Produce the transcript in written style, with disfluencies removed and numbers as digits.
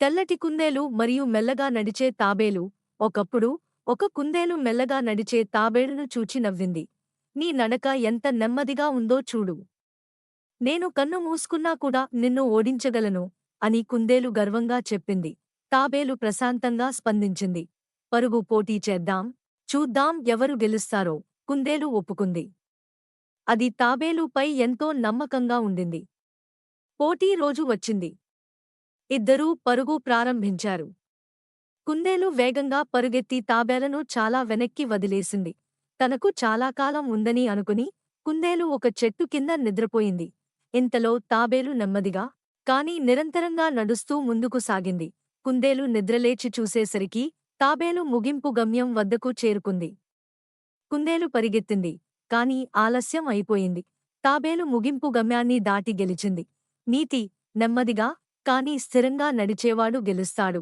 తెల్లటి కుందేలు మరియు మెల్లగా నడిచే తాబేలు. ఒకప్పుడు ఒక కుందేలు మెల్లగా నడిచే తాబేలును చూచి నవ్వింది. నీ నడక ఎంత నెమ్మదిగా ఉందో చూడు. నేను కన్ను మూసుకున్నా కూడా నిన్ను ఓడించగలను అని కుందేలు గర్వంగా చెప్పింది. తాబేలు ప్రశాంతంగా స్పందించింది. పరుగు పోటీ చేద్దాం. చూద్దాం ఎవరు గెలుస్తారో. కుందేలు ఒప్పుకుంది. అది తాబేలుపై ఎంతో నమ్మకంగా ఉండింది. పోటీ రోజు వచ్చింది. ఇద్దరూ పరుగు ప్రారంభించారు. కుందేలు వేగంగా పరుగెత్తి తాబేలను చాలా వెనక్కి వదిలేసింది. తనకు చాలా కాలం ఉందని అనుకుని కుందేలు ఒక చెట్టు కింద నిద్రపోయింది. ఇంతలో తాబేలు నెమ్మదిగా కాని నిరంతరంగా నడుస్తూ ముందుకు సాగింది. కుందేలు నిద్రలేచి చూసేసరికి తాబేలు ముగింపు గమ్యం వద్దకు చేరుకుంది. కుందేలు పరిగెత్తింది. కాని ఆలస్యం అయిపోయింది. తాబేలు ముగింపు గమ్యాన్ని దాటి గెలిచింది. నీతి: నెమ్మదిగా కాని స్థిరంగా నడిచేవాడు గెలుస్తాడు.